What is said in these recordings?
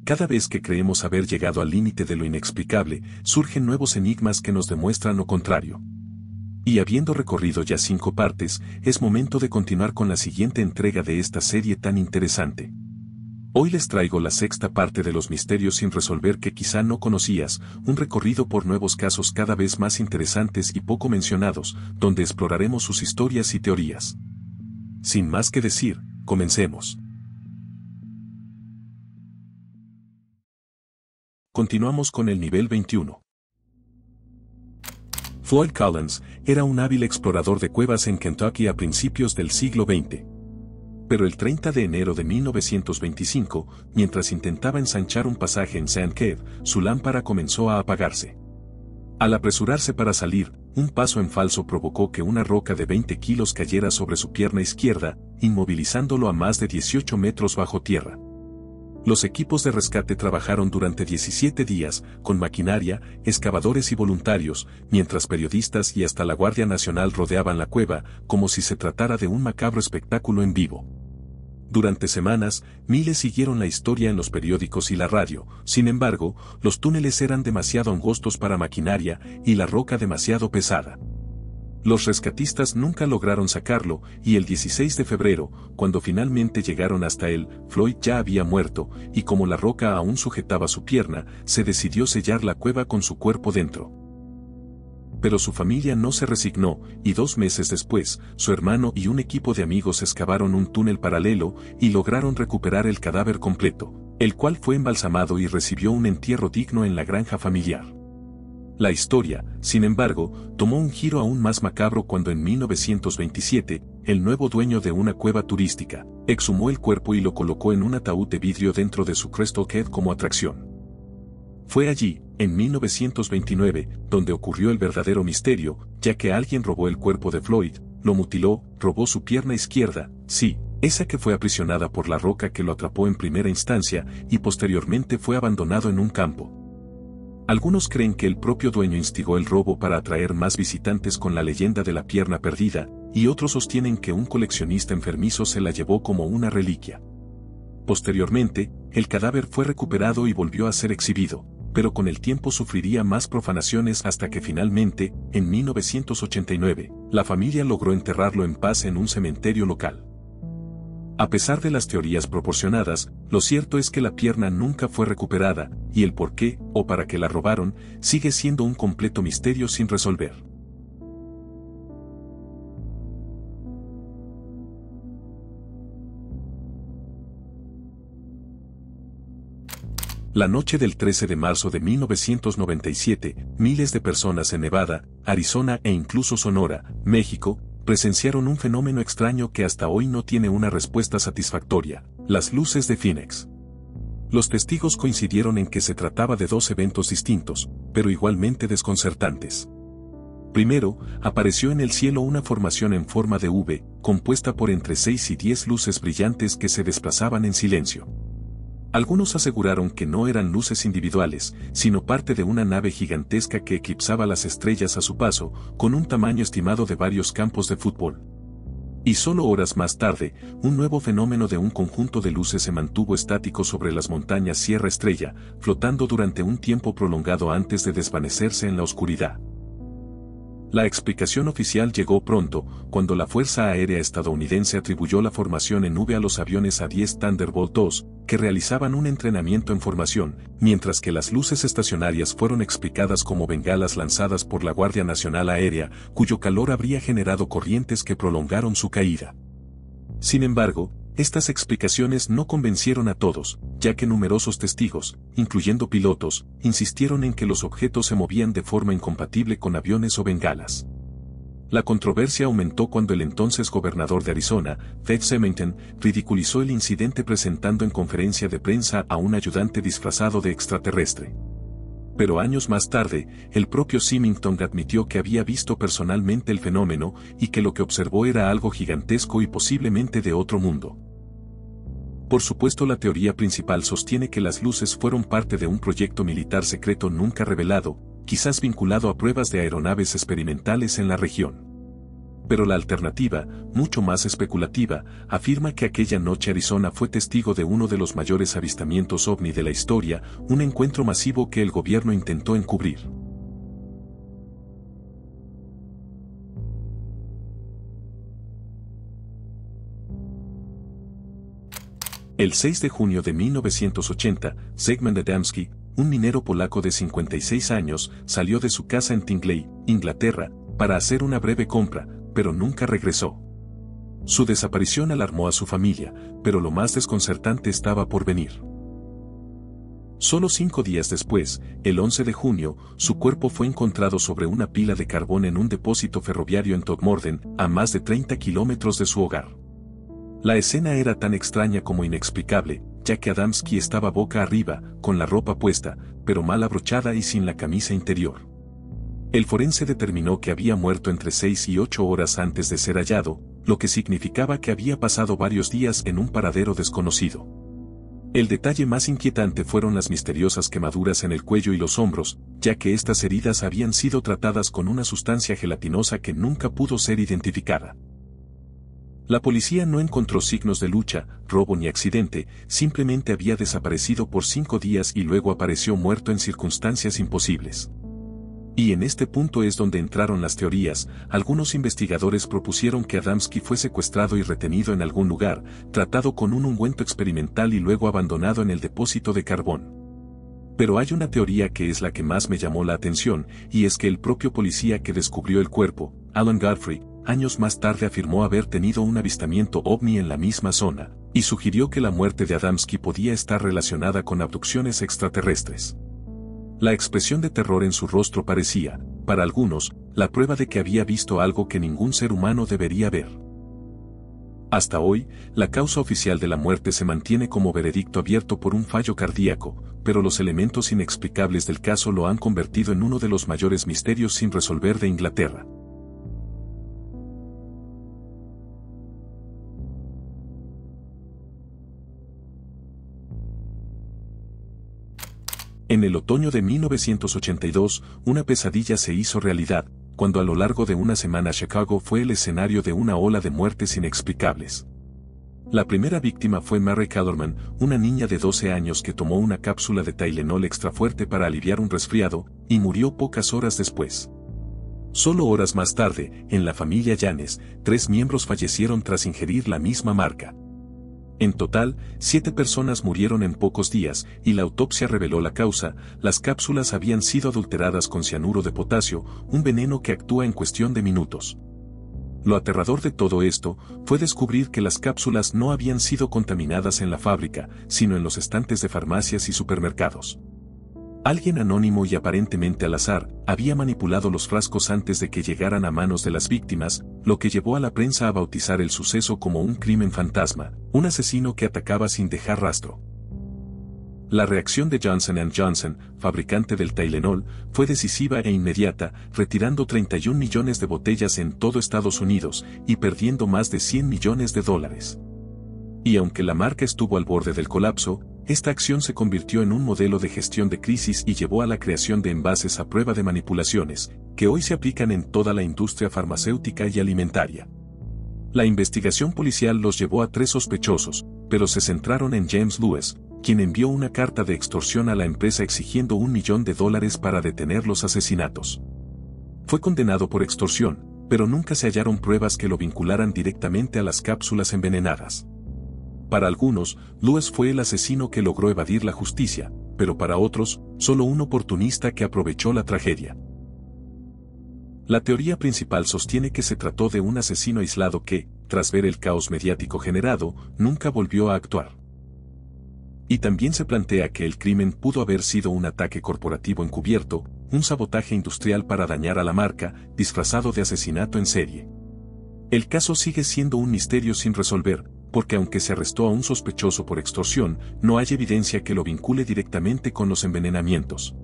Cada vez que creemos haber llegado al límite de lo inexplicable, surgen nuevos enigmas que nos demuestran lo contrario. Y habiendo recorrido ya 5 partes, es momento de continuar con la siguiente entrega de esta serie tan interesante. Hoy les traigo la 6ª parte de los misterios sin resolver que quizá no conocías, un recorrido por nuevos casos cada vez más interesantes y poco mencionados, donde exploraremos sus historias y teorías. Sin más que decir, comencemos. Continuamos con el nivel 21. Floyd Collins era un hábil explorador de cuevas en Kentucky a principios del siglo XX. Pero el 30 de enero de 1925, mientras intentaba ensanchar un pasaje en Sand Cave, su lámpara comenzó a apagarse. Al apresurarse para salir, un paso en falso provocó que una roca de 20 kilos cayera sobre su pierna izquierda, inmovilizándolo a más de 18 metros bajo tierra. Los equipos de rescate trabajaron durante 17 días, con maquinaria, excavadores y voluntarios, mientras periodistas y hasta la Guardia Nacional rodeaban la cueva, como si se tratara de un macabro espectáculo en vivo. Durante semanas, miles siguieron la historia en los periódicos y la radio, sin embargo, los túneles eran demasiado angostos para maquinaria y la roca demasiado pesada. Los rescatistas nunca lograron sacarlo, y el 16 de febrero, cuando finalmente llegaron hasta él, Floyd ya había muerto, y como la roca aún sujetaba su pierna, se decidió sellar la cueva con su cuerpo dentro. Pero su familia no se resignó, y 2 meses después, su hermano y un equipo de amigos excavaron un túnel paralelo, y lograron recuperar el cadáver completo, el cual fue embalsamado y recibió un entierro digno en la granja familiar. La historia, sin embargo, tomó un giro aún más macabro cuando en 1927, el nuevo dueño de una cueva turística, exhumó el cuerpo y lo colocó en un ataúd de vidrio dentro de su Crystal Cave como atracción. Fue allí, en 1929, donde ocurrió el verdadero misterio, ya que alguien robó el cuerpo de Floyd, lo mutiló, robó su pierna izquierda, sí, esa que fue aprisionada por la roca que lo atrapó en primera instancia, y posteriormente fue abandonado en un campo. Algunos creen que el propio dueño instigó el robo para atraer más visitantes con la leyenda de la pierna perdida, y otros sostienen que un coleccionista enfermizo se la llevó como una reliquia. Posteriormente, el cadáver fue recuperado y volvió a ser exhibido, pero con el tiempo sufriría más profanaciones hasta que finalmente, en 1989, la familia logró enterrarlo en paz en un cementerio local. A pesar de las teorías proporcionadas, lo cierto es que la pierna nunca fue recuperada, y el por qué, o para qué la robaron, sigue siendo un completo misterio sin resolver. La noche del 13 de marzo de 1997, miles de personas en Nevada, Arizona e incluso Sonora, México, presenciaron un fenómeno extraño que hasta hoy no tiene una respuesta satisfactoria: las luces de Phoenix. Los testigos coincidieron en que se trataba de 2 eventos distintos, pero igualmente desconcertantes. Primero, apareció en el cielo una formación en forma de V, compuesta por entre 6 y 10 luces brillantes que se desplazaban en silencio. Algunos aseguraron que no eran luces individuales, sino parte de una nave gigantesca que eclipsaba las estrellas a su paso, con un tamaño estimado de varios campos de fútbol. Y solo horas más tarde, un nuevo fenómeno de un conjunto de luces se mantuvo estático sobre las montañas Sierra Estrella, flotando durante un tiempo prolongado antes de desvanecerse en la oscuridad. La explicación oficial llegó pronto, cuando la Fuerza Aérea estadounidense atribuyó la formación en V a los aviones A-10 Thunderbolt II, que realizaban un entrenamiento en formación, mientras que las luces estacionarias fueron explicadas como bengalas lanzadas por la Guardia Nacional Aérea, cuyo calor habría generado corrientes que prolongaron su caída. Sin embargo, estas explicaciones no convencieron a todos, ya que numerosos testigos, incluyendo pilotos, insistieron en que los objetos se movían de forma incompatible con aviones o bengalas. La controversia aumentó cuando el entonces gobernador de Arizona, Fred Symington, ridiculizó el incidente presentando en conferencia de prensa a un ayudante disfrazado de extraterrestre. Pero años más tarde, el propio Symington admitió que había visto personalmente el fenómeno y que lo que observó era algo gigantesco y posiblemente de otro mundo. Por supuesto, la teoría principal sostiene que las luces fueron parte de un proyecto militar secreto nunca revelado, quizás vinculado a pruebas de aeronaves experimentales en la región. Pero la alternativa, mucho más especulativa, afirma que aquella noche Arizona fue testigo de uno de los mayores avistamientos ovni de la historia, un encuentro masivo que el gobierno intentó encubrir. El 6 de junio de 1980, Zygmunt Adamski, un minero polaco de 56 años, salió de su casa en Tingley, Inglaterra, para hacer una breve compra, pero nunca regresó. Su desaparición alarmó a su familia, pero lo más desconcertante estaba por venir. Solo 5 días después, el 11 de junio, su cuerpo fue encontrado sobre una pila de carbón en un depósito ferroviario en Todmorden, a más de 30 kilómetros de su hogar. La escena era tan extraña como inexplicable, ya que Adamski estaba boca arriba, con la ropa puesta, pero mal abrochada y sin la camisa interior. El forense determinó que había muerto entre 6 y 8 horas antes de ser hallado, lo que significaba que había pasado varios días en un paradero desconocido. El detalle más inquietante fueron las misteriosas quemaduras en el cuello y los hombros, ya que estas heridas habían sido tratadas con una sustancia gelatinosa que nunca pudo ser identificada. La policía no encontró signos de lucha, robo ni accidente, simplemente había desaparecido por 5 días y luego apareció muerto en circunstancias imposibles. Y en este punto es donde entraron las teorías. Algunos investigadores propusieron que Adamski fue secuestrado y retenido en algún lugar, tratado con un ungüento experimental y luego abandonado en el depósito de carbón. Pero hay una teoría que es la que más me llamó la atención, y es que el propio policía que descubrió el cuerpo, Alan Godfrey, años más tarde afirmó haber tenido un avistamiento ovni en la misma zona, y sugirió que la muerte de Adamski podía estar relacionada con abducciones extraterrestres. La expresión de terror en su rostro parecía, para algunos, la prueba de que había visto algo que ningún ser humano debería ver. Hasta hoy, la causa oficial de la muerte se mantiene como veredicto abierto por un fallo cardíaco, pero los elementos inexplicables del caso lo han convertido en uno de los mayores misterios sin resolver de Inglaterra. En el otoño de 1982, una pesadilla se hizo realidad, cuando a lo largo de una semana Chicago fue el escenario de una ola de muertes inexplicables. La primera víctima fue Mary Kellerman, una niña de 12 años que tomó una cápsula de Tylenol extra fuerte para aliviar un resfriado, y murió pocas horas después. Solo horas más tarde, en la familia Janes, 3 miembros fallecieron tras ingerir la misma marca. En total, 7 personas murieron en pocos días, y la autopsia reveló la causa: las cápsulas habían sido adulteradas con cianuro de potasio, un veneno que actúa en cuestión de minutos. Lo aterrador de todo esto fue descubrir que las cápsulas no habían sido contaminadas en la fábrica, sino en los estantes de farmacias y supermercados. Alguien anónimo y aparentemente al azar había manipulado los frascos antes de que llegaran a manos de las víctimas, lo que llevó a la prensa a bautizar el suceso como un crimen fantasma, un asesino que atacaba sin dejar rastro. La reacción de Johnson & Johnson, fabricante del Tylenol, fue decisiva e inmediata, retirando 31 millones de botellas en todo Estados Unidos y perdiendo más de $100 millones. Y aunque la marca estuvo al borde del colapso, esta acción se convirtió en un modelo de gestión de crisis y llevó a la creación de envases a prueba de manipulaciones, que hoy se aplican en toda la industria farmacéutica y alimentaria. La investigación policial los llevó a 3 sospechosos, pero se centraron en James Lewis, quien envió una carta de extorsión a la empresa exigiendo $1 millón para detener los asesinatos. Fue condenado por extorsión, pero nunca se hallaron pruebas que lo vincularan directamente a las cápsulas envenenadas. Para algunos, Lewis fue el asesino que logró evadir la justicia, pero para otros, solo un oportunista que aprovechó la tragedia. La teoría principal sostiene que se trató de un asesino aislado que, tras ver el caos mediático generado, nunca volvió a actuar. Y también se plantea que el crimen pudo haber sido un ataque corporativo encubierto, un sabotaje industrial para dañar a la marca, disfrazado de asesinato en serie. El caso sigue siendo un misterio sin resolver, porque aunque se arrestó a un sospechoso por extorsión, no hay evidencia que lo vincule directamente con los envenenamientos.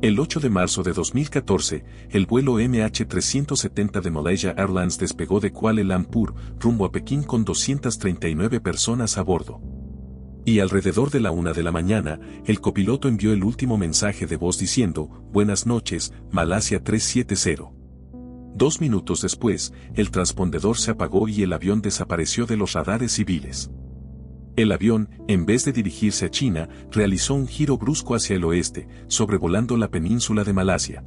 El 8 de marzo de 2014, el vuelo MH370 de Malaysia Airlines despegó de Kuala Lumpur, rumbo a Pekín con 239 personas a bordo. Y alrededor de la 1 de la mañana, el copiloto envió el último mensaje de voz diciendo, «Buenas noches, Malasia 370». 2 minutos después, el transpondedor se apagó y el avión desapareció de los radares civiles. El avión, en vez de dirigirse a China, realizó un giro brusco hacia el oeste, sobrevolando la península de Malasia.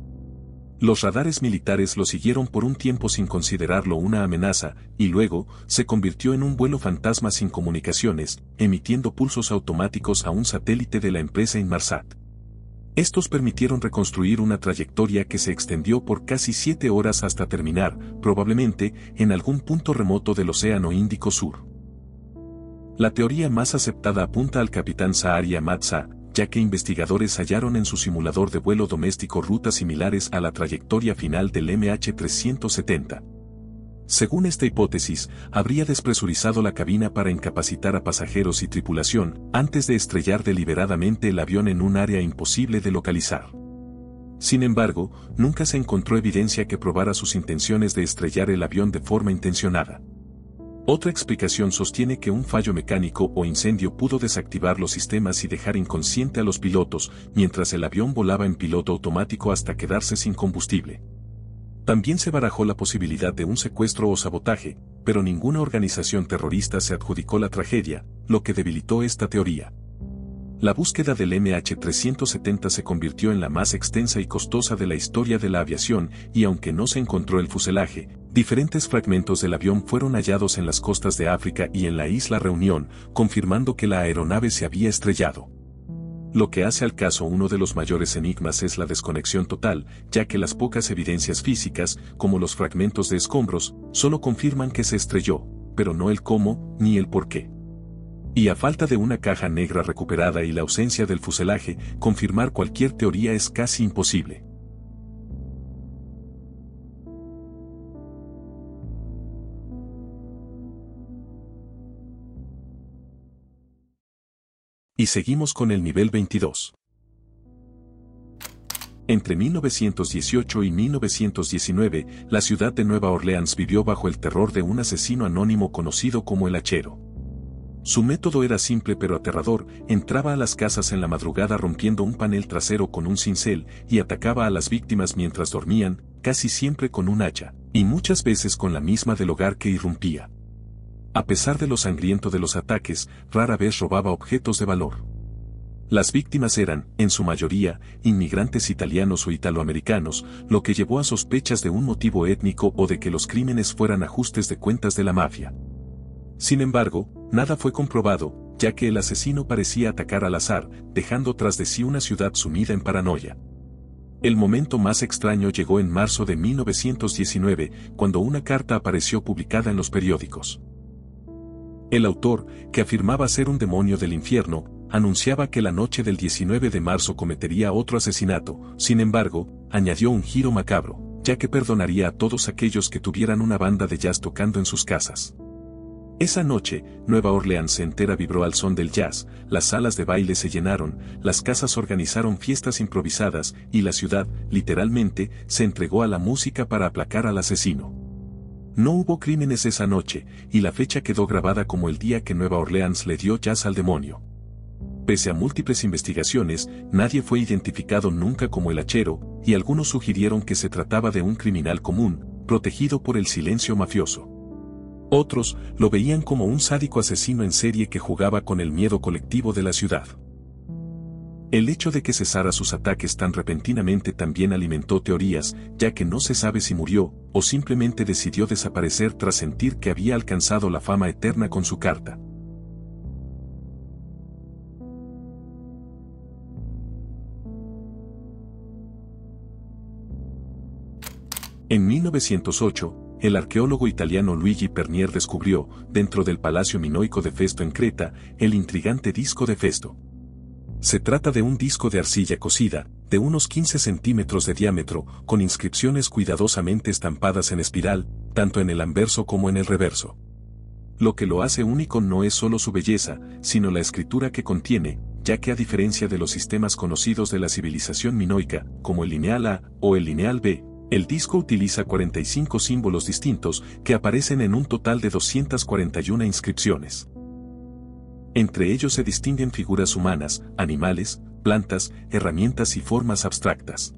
Los radares militares lo siguieron por un tiempo sin considerarlo una amenaza, y luego, se convirtió en un vuelo fantasma sin comunicaciones, emitiendo pulsos automáticos a un satélite de la empresa Inmarsat. Estos permitieron reconstruir una trayectoria que se extendió por casi 7 horas hasta terminar, probablemente, en algún punto remoto del Océano Índico Sur. La teoría más aceptada apunta al capitán Zaharia Matza, ya que investigadores hallaron en su simulador de vuelo doméstico rutas similares a la trayectoria final del MH370. Según esta hipótesis, habría despresurizado la cabina para incapacitar a pasajeros y tripulación, antes de estrellar deliberadamente el avión en un área imposible de localizar. Sin embargo, nunca se encontró evidencia que probara sus intenciones de estrellar el avión de forma intencionada. Otra explicación sostiene que un fallo mecánico o incendio pudo desactivar los sistemas y dejar inconsciente a los pilotos, mientras el avión volaba en piloto automático hasta quedarse sin combustible. También se barajó la posibilidad de un secuestro o sabotaje, pero ninguna organización terrorista se adjudicó la tragedia, lo que debilitó esta teoría. La búsqueda del MH370 se convirtió en la más extensa y costosa de la historia de la aviación, y aunque no se encontró el fuselaje, diferentes fragmentos del avión fueron hallados en las costas de África y en la isla Reunión, confirmando que la aeronave se había estrellado. Lo que hace al caso uno de los mayores enigmas es la desconexión total, ya que las pocas evidencias físicas, como los fragmentos de escombros, solo confirman que se estrelló, pero no el cómo ni el por qué. Y a falta de una caja negra recuperada y la ausencia del fuselaje, confirmar cualquier teoría es casi imposible. Y seguimos con el nivel 22. Entre 1918 y 1919, la ciudad de Nueva Orleans vivió bajo el terror de un asesino anónimo conocido como el Hachero. Su método era simple pero aterrador, entraba a las casas en la madrugada rompiendo un panel trasero con un cincel y atacaba a las víctimas mientras dormían, casi siempre con un hacha, y muchas veces con la misma del hogar que irrumpía. A pesar de lo sangriento de los ataques, rara vez robaba objetos de valor. Las víctimas eran, en su mayoría, inmigrantes italianos o italoamericanos, lo que llevó a sospechas de un motivo étnico o de que los crímenes fueran ajustes de cuentas de la mafia. Sin embargo, nada fue comprobado, ya que el asesino parecía atacar al azar, dejando tras de sí una ciudad sumida en paranoia. El momento más extraño llegó en marzo de 1919, cuando una carta apareció publicada en los periódicos. El autor, que afirmaba ser un demonio del infierno, anunciaba que la noche del 19 de marzo cometería otro asesinato. Sin embargo, añadió un giro macabro, ya que perdonaría a todos aquellos que tuvieran una banda de jazz tocando en sus casas. Esa noche, Nueva Orleans entera vibró al son del jazz, las salas de baile se llenaron, las casas organizaron fiestas improvisadas y la ciudad, literalmente, se entregó a la música para aplacar al asesino. No hubo crímenes esa noche, y la fecha quedó grabada como el día que Nueva Orleans le dio jazz al demonio. Pese a múltiples investigaciones, nadie fue identificado nunca como el Hachero, y algunos sugirieron que se trataba de un criminal común, protegido por el silencio mafioso. Otros lo veían como un sádico asesino en serie que jugaba con el miedo colectivo de la ciudad. El hecho de que cesara sus ataques tan repentinamente también alimentó teorías, ya que no se sabe si murió, o simplemente decidió desaparecer tras sentir que había alcanzado la fama eterna con su carta. En 1908, el arqueólogo italiano Luigi Pernier descubrió, dentro del Palacio Minoico de Festo en Creta, el intrigante disco de Festo. Se trata de un disco de arcilla cocida, de unos 15 centímetros de diámetro, con inscripciones cuidadosamente estampadas en espiral, tanto en el anverso como en el reverso. Lo que lo hace único no es solo su belleza, sino la escritura que contiene, ya que a diferencia de los sistemas conocidos de la civilización minoica, como el lineal A o el lineal B, el disco utiliza 45 símbolos distintos que aparecen en un total de 241 inscripciones. Entre ellos se distinguen figuras humanas, animales, plantas, herramientas y formas abstractas.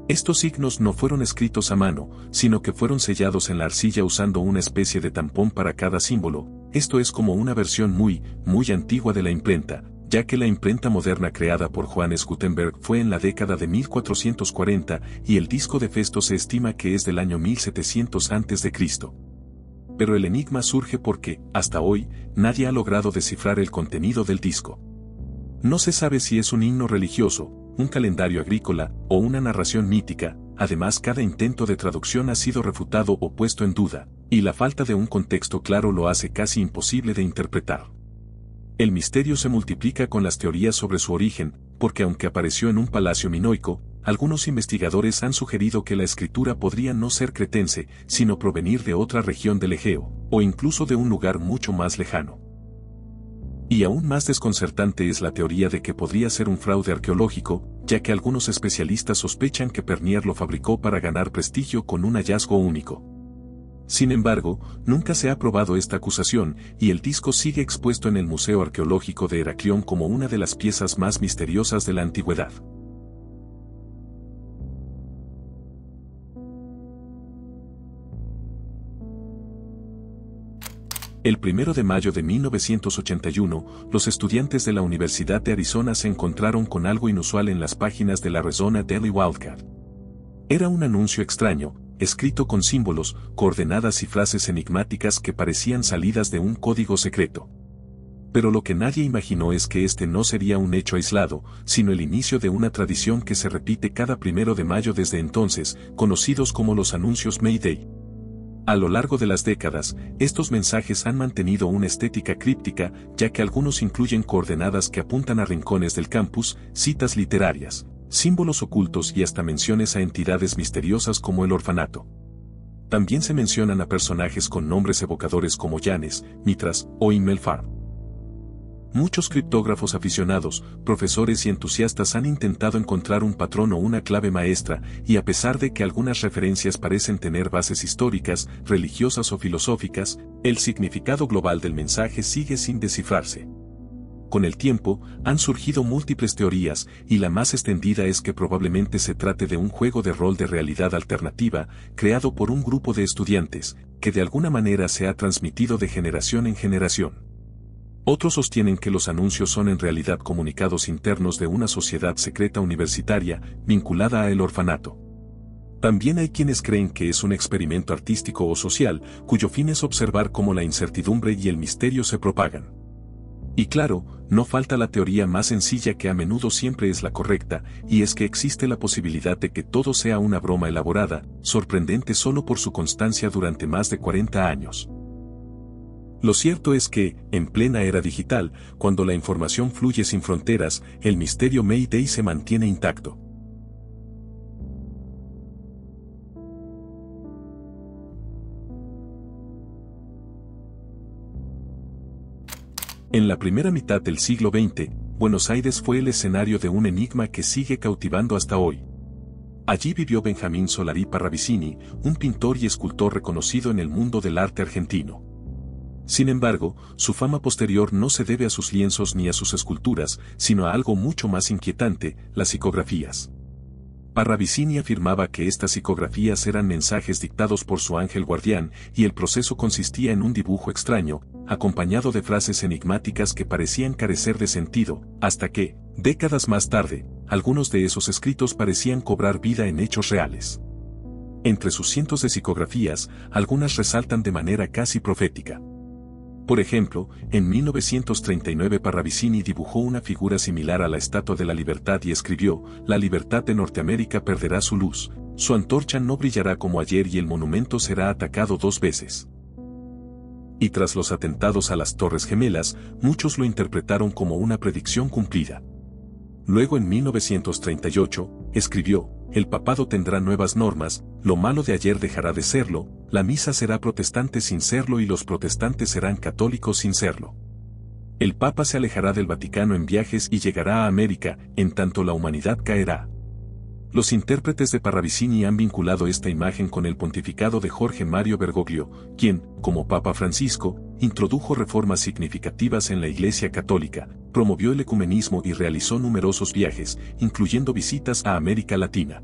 Estos signos no fueron escritos a mano, sino que fueron sellados en la arcilla usando una especie de tampón para cada símbolo. Esto es como una versión muy antigua de la imprenta, ya que la imprenta moderna creada por Johannes Gutenberg fue en la década de 1440 y el disco de Festo se estima que es del año 1700 a.C. Pero el enigma surge porque, hasta hoy, nadie ha logrado descifrar el contenido del disco. No se sabe si es un himno religioso, un calendario agrícola o una narración mítica. Además, cada intento de traducción ha sido refutado o puesto en duda, y la falta de un contexto claro lo hace casi imposible de interpretar. El misterio se multiplica con las teorías sobre su origen, porque aunque apareció en un palacio minoico, algunos investigadores han sugerido que la escritura podría no ser cretense, sino provenir de otra región del Egeo, o incluso de un lugar mucho más lejano. Y aún más desconcertante es la teoría de que podría ser un fraude arqueológico, ya que algunos especialistas sospechan que Pernier lo fabricó para ganar prestigio con un hallazgo único. Sin embargo, nunca se ha probado esta acusación, y el disco sigue expuesto en el Museo Arqueológico de Heraclión como una de las piezas más misteriosas de la antigüedad. El 1 de mayo de 1981, los estudiantes de la Universidad de Arizona se encontraron con algo inusual en las páginas de la Arizona Daily Wildcat. Era un anuncio extraño, escrito con símbolos, coordenadas y frases enigmáticas que parecían salidas de un código secreto. Pero lo que nadie imaginó es que este no sería un hecho aislado, sino el inicio de una tradición que se repite cada 1 de mayo desde entonces, conocidos como los anuncios Mayday. A lo largo de las décadas, estos mensajes han mantenido una estética críptica, ya que algunos incluyen coordenadas que apuntan a rincones del campus, citas literarias, símbolos ocultos y hasta menciones a entidades misteriosas como el orfanato. También se mencionan a personajes con nombres evocadores como Yanes, Mitras o Immelfarb. Muchos criptógrafos aficionados, profesores y entusiastas han intentado encontrar un patrón o una clave maestra, y a pesar de que algunas referencias parecen tener bases históricas, religiosas o filosóficas, el significado global del mensaje sigue sin descifrarse. Con el tiempo, han surgido múltiples teorías, y la más extendida es que probablemente se trate de un juego de rol de realidad alternativa, creado por un grupo de estudiantes, que de alguna manera se ha transmitido de generación en generación. Otros sostienen que los anuncios son en realidad comunicados internos de una sociedad secreta universitaria, vinculada a el orfanato. También hay quienes creen que es un experimento artístico o social, cuyo fin es observar cómo la incertidumbre y el misterio se propagan. Y claro, no falta la teoría más sencilla que a menudo siempre es la correcta, y es que existe la posibilidad de que todo sea una broma elaborada, sorprendente solo por su constancia durante más de 40 años. Lo cierto es que, en plena era digital, cuando la información fluye sin fronteras, el misterio Mayday se mantiene intacto. En la primera mitad del siglo XX, Buenos Aires fue el escenario de un enigma que sigue cautivando hasta hoy. Allí vivió Benjamín Solari Parravicini, un pintor y escultor reconocido en el mundo del arte argentino. Sin embargo, su fama posterior no se debe a sus lienzos ni a sus esculturas, sino a algo mucho más inquietante, las psicografías. Parravicini afirmaba que estas psicografías eran mensajes dictados por su ángel guardián, y el proceso consistía en un dibujo extraño, acompañado de frases enigmáticas que parecían carecer de sentido, hasta que, décadas más tarde, algunos de esos escritos parecían cobrar vida en hechos reales. Entre sus cientos de psicografías, algunas resaltan de manera casi profética. Por ejemplo, en 1939 Parravicini dibujó una figura similar a la Estatua de la Libertad y escribió: «La libertad de Norteamérica perderá su luz, su antorcha no brillará como ayer y el monumento será atacado 2 veces». Y tras los atentados a las Torres Gemelas, muchos lo interpretaron como una predicción cumplida. Luego en 1938, escribió: «El papado tendrá nuevas normas, lo malo de ayer dejará de serlo, la misa será protestante sin serlo y los protestantes serán católicos sin serlo. El Papa se alejará del Vaticano en viajes y llegará a América, en tanto la humanidad caerá. Los intérpretes de Parravicini han vinculado esta imagen con el pontificado de Jorge Mario Bergoglio, quien, como Papa Francisco, introdujo reformas significativas en la Iglesia Católica, promovió el ecumenismo y realizó numerosos viajes, incluyendo visitas a América Latina.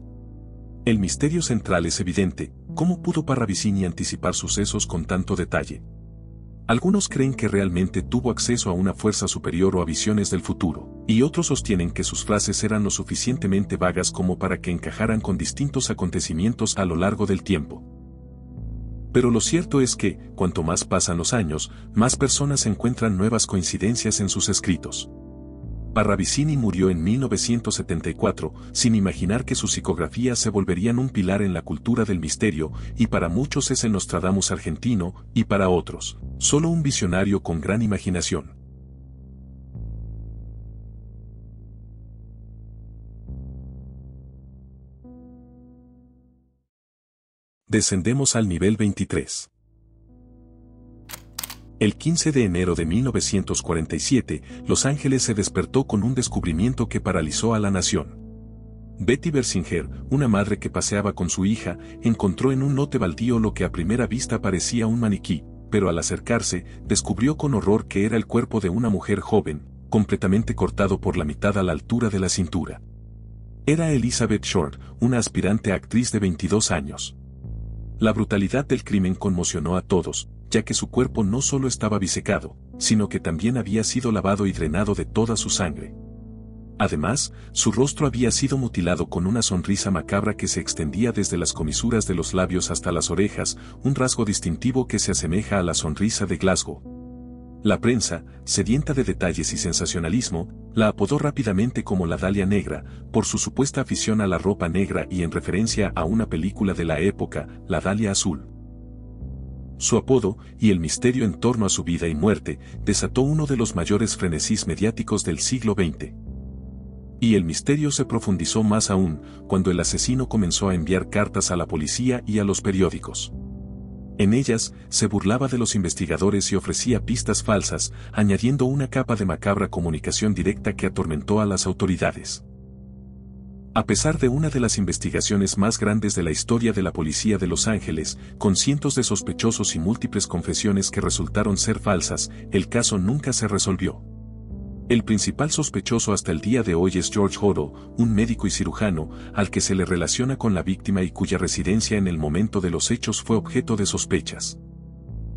El misterio central es evidente: ¿cómo pudo Parravicini anticipar sucesos con tanto detalle? Algunos creen que realmente tuvo acceso a una fuerza superior o a visiones del futuro, y otros sostienen que sus frases eran lo suficientemente vagas como para que encajaran con distintos acontecimientos a lo largo del tiempo. Pero lo cierto es que, cuanto más pasan los años, más personas encuentran nuevas coincidencias en sus escritos. Parravicini murió en 1974, sin imaginar que sus psicografías se volverían un pilar en la cultura del misterio, y para muchos es el Nostradamus argentino, y para otros, solo un visionario con gran imaginación. Descendemos al nivel 23. El 15 de enero de 1947, Los Ángeles se despertó con un descubrimiento que paralizó a la nación. Betty Bersinger, una madre que paseaba con su hija, encontró en un lote baldío lo que a primera vista parecía un maniquí, pero al acercarse, descubrió con horror que era el cuerpo de una mujer joven, completamente cortado por la mitad a la altura de la cintura. Era Elizabeth Short, una aspirante actriz de 22 años. La brutalidad del crimen conmocionó a todos, ya que su cuerpo no solo estaba bisecado, sino que también había sido lavado y drenado de toda su sangre. Además, su rostro había sido mutilado con una sonrisa macabra que se extendía desde las comisuras de los labios hasta las orejas, un rasgo distintivo que se asemeja a la sonrisa de Glasgow. La prensa, sedienta de detalles y sensacionalismo, la apodó rápidamente como la Dalia Negra, por su supuesta afición a la ropa negra y en referencia a una película de la época, La Dalia Azul. Su apodo, y el misterio en torno a su vida y muerte, desató uno de los mayores frenesís mediáticos del siglo XX. Y el misterio se profundizó más aún, cuando el asesino comenzó a enviar cartas a la policía y a los periódicos. En ellas, se burlaba de los investigadores y ofrecía pistas falsas, añadiendo una capa de macabra comunicación directa que atormentó a las autoridades. A pesar de una de las investigaciones más grandes de la historia de la policía de Los Ángeles, con cientos de sospechosos y múltiples confesiones que resultaron ser falsas, el caso nunca se resolvió. El principal sospechoso hasta el día de hoy es George Hodo, un médico y cirujano, al que se le relaciona con la víctima y cuya residencia en el momento de los hechos fue objeto de sospechas.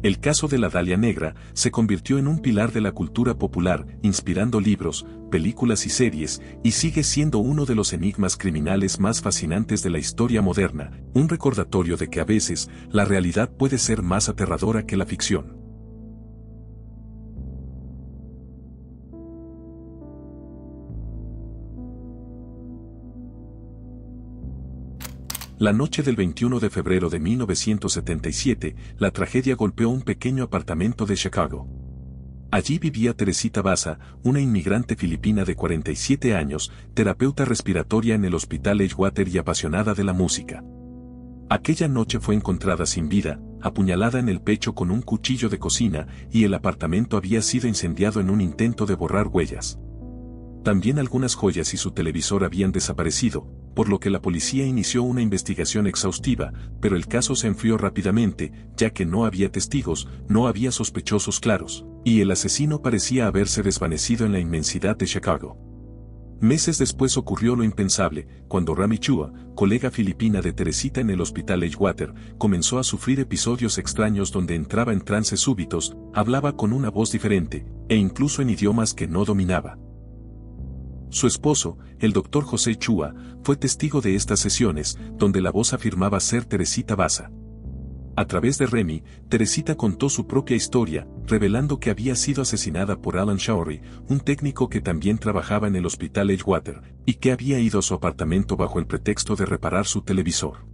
El caso de la Dalia Negra se convirtió en un pilar de la cultura popular, inspirando libros, películas y series, y sigue siendo uno de los enigmas criminales más fascinantes de la historia moderna, un recordatorio de que a veces, la realidad puede ser más aterradora que la ficción. La noche del 21 de febrero de 1977, la tragedia golpeó un pequeño apartamento de Chicago. Allí vivía Teresita Basa, una inmigrante filipina de 47 años, terapeuta respiratoria en el Hospital Edgewater y apasionada de la música. Aquella noche fue encontrada sin vida, apuñalada en el pecho con un cuchillo de cocina, y el apartamento había sido incendiado en un intento de borrar huellas. También algunas joyas y su televisor habían desaparecido, por lo que la policía inició una investigación exhaustiva, pero el caso se enfrió rápidamente, ya que no había testigos, no había sospechosos claros, y el asesino parecía haberse desvanecido en la inmensidad de Chicago. Meses después ocurrió lo impensable, cuando Rami Chua, colega filipina de Teresita en el Hospital Edgewater, comenzó a sufrir episodios extraños donde entraba en trances súbitos, hablaba con una voz diferente, e incluso en idiomas que no dominaba. Su esposo, el Dr. José Chua, fue testigo de estas sesiones, donde la voz afirmaba ser Teresita Basa. A través de Remy, Teresita contó su propia historia, revelando que había sido asesinada por Alan Showery, un técnico que también trabajaba en el Hospital Edgewater, y que había ido a su apartamento bajo el pretexto de reparar su televisor.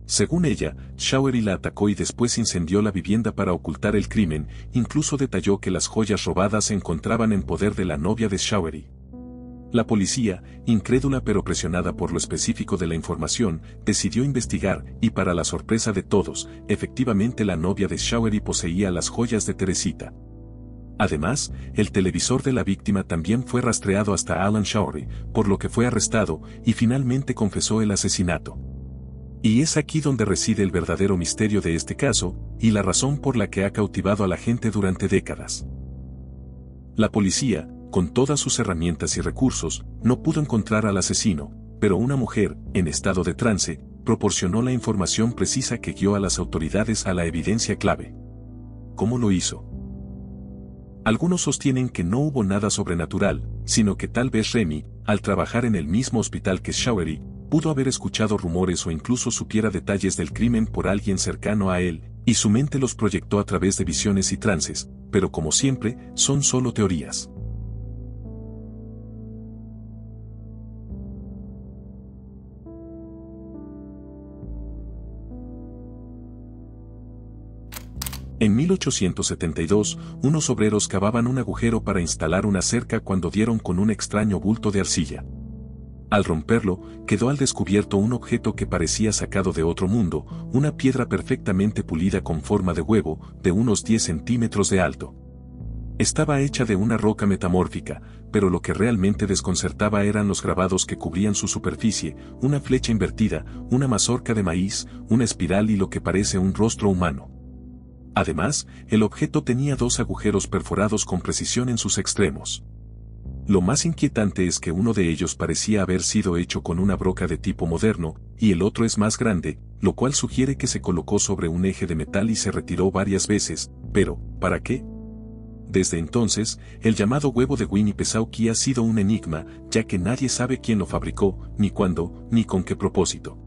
Según ella, Showery la atacó y después incendió la vivienda para ocultar el crimen, incluso detalló que las joyas robadas se encontraban en poder de la novia de Showery. La policía, incrédula pero presionada por lo específico de la información, decidió investigar, y para la sorpresa de todos, efectivamente la novia de Showery poseía las joyas de Teresita. Además, el televisor de la víctima también fue rastreado hasta Alan Showery, por lo que fue arrestado y finalmente confesó el asesinato. Y es aquí donde reside el verdadero misterio de este caso, y la razón por la que ha cautivado a la gente durante décadas. La policía, con todas sus herramientas y recursos, no pudo encontrar al asesino, pero una mujer, en estado de trance, proporcionó la información precisa que guió a las autoridades a la evidencia clave. ¿Cómo lo hizo? Algunos sostienen que no hubo nada sobrenatural, sino que tal vez Remy, al trabajar en el mismo hospital que Showery, pudo haber escuchado rumores o incluso supiera detalles del crimen por alguien cercano a él, y su mente los proyectó a través de visiones y trances, pero como siempre, son solo teorías. En 1872, unos obreros cavaban un agujero para instalar una cerca cuando dieron con un extraño bulto de arcilla. Al romperlo, quedó al descubierto un objeto que parecía sacado de otro mundo, una piedra perfectamente pulida con forma de huevo, de unos 10 centímetros de alto. Estaba hecha de una roca metamórfica, pero lo que realmente desconcertaba eran los grabados que cubrían su superficie, una flecha invertida, una mazorca de maíz, una espiral y lo que parece un rostro humano. Además, el objeto tenía 2 agujeros perforados con precisión en sus extremos. Lo más inquietante es que uno de ellos parecía haber sido hecho con una broca de tipo moderno, y el otro es más grande, lo cual sugiere que se colocó sobre un eje de metal y se retiró varias veces, pero, ¿para qué? Desde entonces, el llamado huevo de Winnie Pesauki ha sido un enigma, ya que nadie sabe quién lo fabricó, ni cuándo, ni con qué propósito.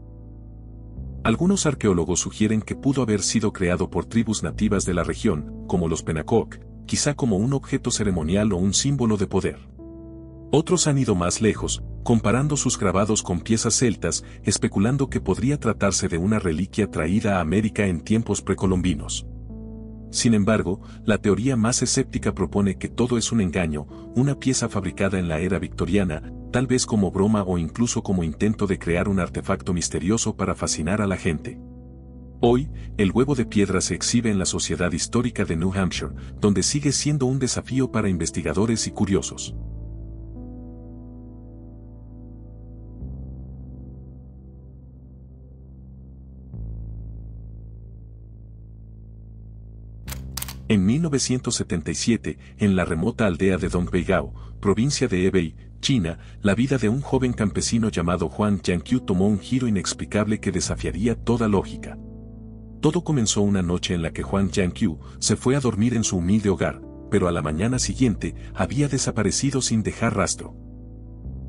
Algunos arqueólogos sugieren que pudo haber sido creado por tribus nativas de la región, como los Pennacook, quizá como un objeto ceremonial o un símbolo de poder. Otros han ido más lejos, comparando sus grabados con piezas celtas, especulando que podría tratarse de una reliquia traída a América en tiempos precolombinos. Sin embargo, la teoría más escéptica propone que todo es un engaño, una pieza fabricada en la era victoriana, tal vez como broma o incluso como intento de crear un artefacto misterioso para fascinar a la gente. Hoy, el huevo de piedra se exhibe en la Sociedad Histórica de New Hampshire, donde sigue siendo un desafío para investigadores y curiosos. En 1977, en la remota aldea de Dongbeigao, provincia de Hebei, China, la vida de un joven campesino llamado Huang Jianqiu tomó un giro inexplicable que desafiaría toda lógica. Todo comenzó una noche en la que Huang Jianqiu se fue a dormir en su humilde hogar, pero a la mañana siguiente había desaparecido sin dejar rastro.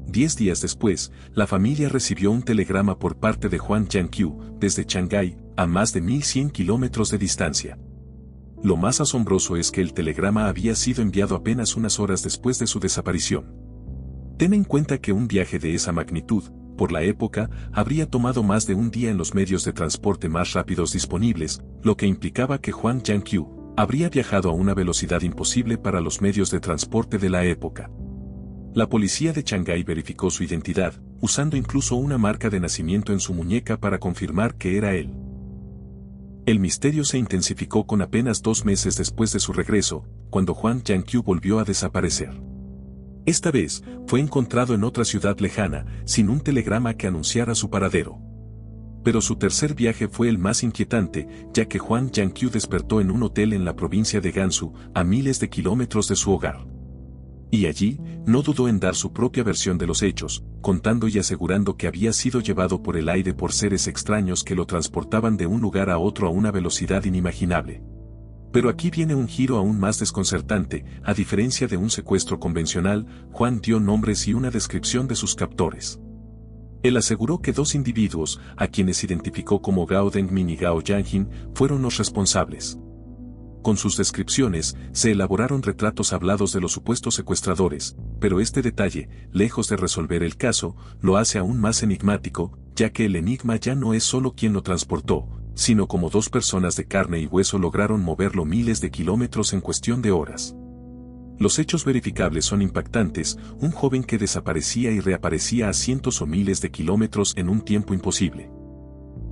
10 días después, la familia recibió un telegrama por parte de Huang Jianqiu, desde Shanghái, a más de 1100 kilómetros de distancia. Lo más asombroso es que el telegrama había sido enviado apenas unas horas después de su desaparición. Ten en cuenta que un viaje de esa magnitud, por la época, habría tomado más de un día en los medios de transporte más rápidos disponibles, lo que implicaba que Huang Jianqiu habría viajado a una velocidad imposible para los medios de transporte de la época. La policía de Shanghái verificó su identidad, usando incluso una marca de nacimiento en su muñeca para confirmar que era él. El misterio se intensificó con apenas 2 meses después de su regreso, cuando Huang Jianqiu volvió a desaparecer. Esta vez, fue encontrado en otra ciudad lejana, sin un telegrama que anunciara su paradero. Pero su tercer viaje fue el más inquietante, ya que Huang Jianqiu despertó en un hotel en la provincia de Gansu, a miles de kilómetros de su hogar. Y allí, no dudó en dar su propia versión de los hechos, contando y asegurando que había sido llevado por el aire por seres extraños que lo transportaban de un lugar a otro a una velocidad inimaginable. Pero aquí viene un giro aún más desconcertante, a diferencia de un secuestro convencional, Juan dio nombres y una descripción de sus captores. Él aseguró que 2 individuos, a quienes identificó como Gao Dengmin y Gao Yanjin, fueron los responsables. Con sus descripciones, se elaboraron retratos hablados de los supuestos secuestradores, pero este detalle, lejos de resolver el caso, lo hace aún más enigmático, ya que el enigma ya no es solo quien lo transportó, sino como 2 personas de carne y hueso lograron moverlo miles de kilómetros en cuestión de horas. Los hechos verificables son impactantes, un joven que desaparecía y reaparecía a cientos o miles de kilómetros en un tiempo imposible.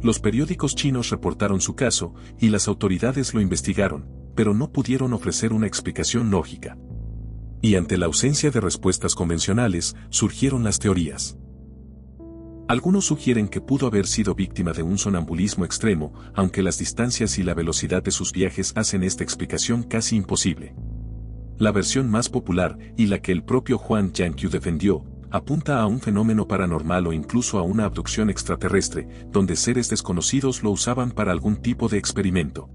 Los periódicos chinos reportaron su caso, y las autoridades lo investigaron, pero no pudieron ofrecer una explicación lógica. Y ante la ausencia de respuestas convencionales, surgieron las teorías. Algunos sugieren que pudo haber sido víctima de un sonambulismo extremo, aunque las distancias y la velocidad de sus viajes hacen esta explicación casi imposible. La versión más popular, y la que el propio Huang Yanqiu defendió, apunta a un fenómeno paranormal o incluso a una abducción extraterrestre, donde seres desconocidos lo usaban para algún tipo de experimento.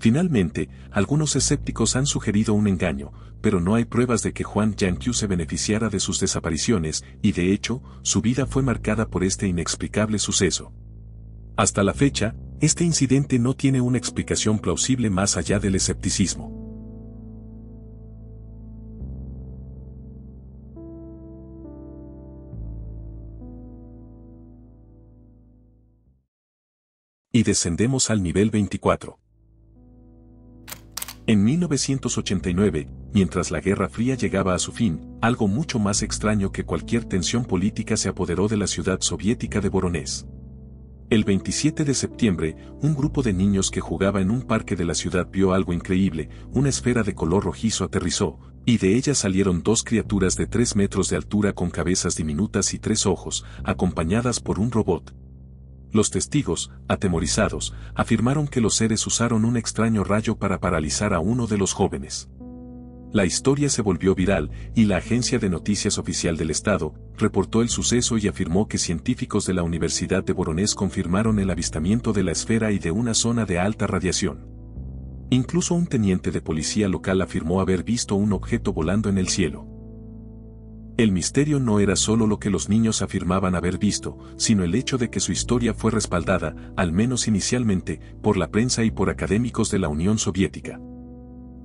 Finalmente, algunos escépticos han sugerido un engaño, pero no hay pruebas de que Huang Yanqiu se beneficiara de sus desapariciones, y de hecho, su vida fue marcada por este inexplicable suceso. Hasta la fecha, este incidente no tiene una explicación plausible más allá del escepticismo. Y descendemos al nivel 24. En 1989, mientras la Guerra Fría llegaba a su fin, algo mucho más extraño que cualquier tensión política se apoderó de la ciudad soviética de Voronezh. El 27 de septiembre, un grupo de niños que jugaba en un parque de la ciudad vio algo increíble: una esfera de color rojizo aterrizó, y de ella salieron dos criaturas de 3 metros de altura con cabezas diminutas y 3 ojos, acompañadas por un robot. Los testigos, atemorizados, afirmaron que los seres usaron un extraño rayo para paralizar a uno de los jóvenes. La historia se volvió viral, y la agencia de noticias oficial del Estado reportó el suceso y afirmó que científicos de la Universidad de Voronezh confirmaron el avistamiento de la esfera y de una zona de alta radiación. Incluso un teniente de policía local afirmó haber visto un objeto volando en el cielo. El misterio no era solo lo que los niños afirmaban haber visto, sino el hecho de que su historia fue respaldada, al menos inicialmente, por la prensa y por académicos de la Unión Soviética.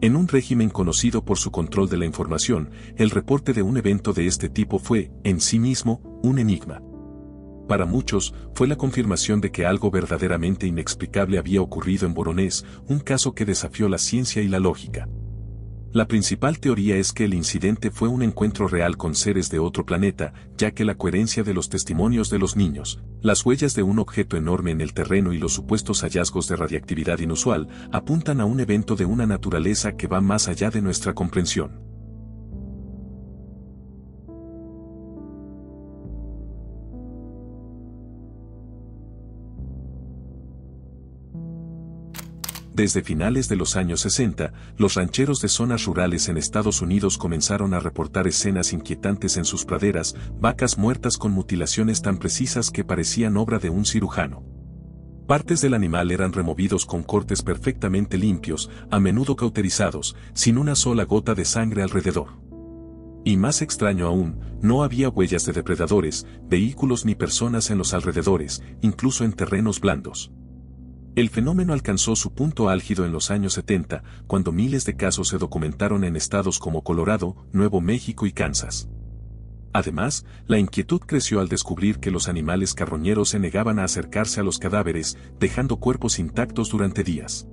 En un régimen conocido por su control de la información, el reporte de un evento de este tipo fue, en sí mismo, un enigma. Para muchos, fue la confirmación de que algo verdaderamente inexplicable había ocurrido en Voronezh, un caso que desafió la ciencia y la lógica. La principal teoría es que el incidente fue un encuentro real con seres de otro planeta, ya que la coherencia de los testimonios de los niños, las huellas de un objeto enorme en el terreno y los supuestos hallazgos de radiactividad inusual, apuntan a un evento de una naturaleza que va más allá de nuestra comprensión. Desde finales de los años 60, los rancheros de zonas rurales en Estados Unidos comenzaron a reportar escenas inquietantes en sus praderas: vacas muertas con mutilaciones tan precisas que parecían obra de un cirujano. Partes del animal eran removidos con cortes perfectamente limpios, a menudo cauterizados, sin una sola gota de sangre alrededor. Y más extraño aún, no había huellas de depredadores, vehículos ni personas en los alrededores, incluso en terrenos blandos. El fenómeno alcanzó su punto álgido en los años 70, cuando miles de casos se documentaron en estados como Colorado, Nuevo México y Kansas. Además, la inquietud creció al descubrir que los animales carroñeros se negaban a acercarse a los cadáveres, dejando cuerpos intactos durante días.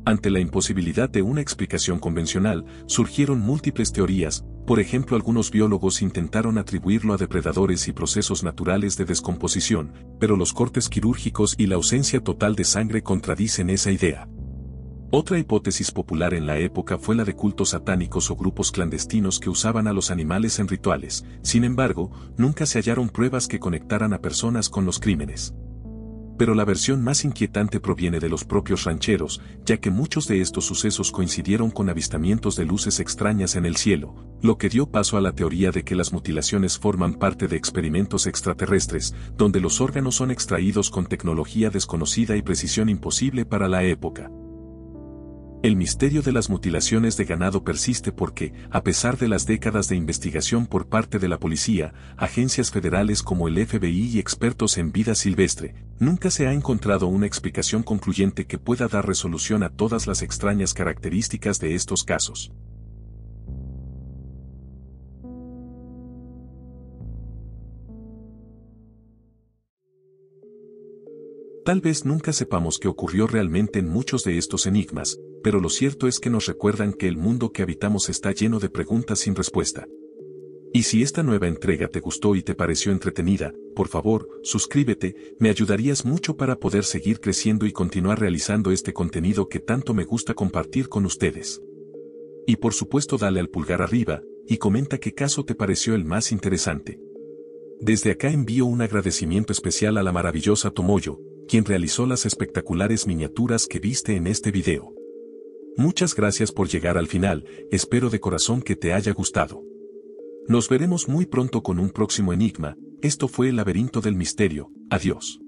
Ante la imposibilidad de una explicación convencional, surgieron múltiples teorías. Por ejemplo, algunos biólogos intentaron atribuirlo a depredadores y procesos naturales de descomposición, pero los cortes quirúrgicos y la ausencia total de sangre contradicen esa idea. Otra hipótesis popular en la época fue la de cultos satánicos o grupos clandestinos que usaban a los animales en rituales. Sin embargo, nunca se hallaron pruebas que conectaran a personas con los crímenes. Pero la versión más inquietante proviene de los propios rancheros, ya que muchos de estos sucesos coincidieron con avistamientos de luces extrañas en el cielo, lo que dio paso a la teoría de que las mutilaciones forman parte de experimentos extraterrestres, donde los órganos son extraídos con tecnología desconocida y precisión imposible para la época. El misterio de las mutilaciones de ganado persiste porque, a pesar de las décadas de investigación por parte de la policía, agencias federales como el FBI y expertos en vida silvestre, nunca se ha encontrado una explicación concluyente que pueda dar resolución a todas las extrañas características de estos casos. Tal vez nunca sepamos qué ocurrió realmente en muchos de estos enigmas, pero lo cierto es que nos recuerdan que el mundo que habitamos está lleno de preguntas sin respuesta. Y si esta nueva entrega te gustó y te pareció entretenida, por favor, suscríbete, me ayudarías mucho para poder seguir creciendo y continuar realizando este contenido que tanto me gusta compartir con ustedes. Y por supuesto dale al pulgar arriba, y comenta qué caso te pareció el más interesante. Desde acá envío un agradecimiento especial a la maravillosa Tomoyo, quien realizó las espectaculares miniaturas que viste en este video. Muchas gracias por llegar al final, espero de corazón que te haya gustado. Nos veremos muy pronto con un próximo enigma. Esto fue el laberinto del misterio. Adiós.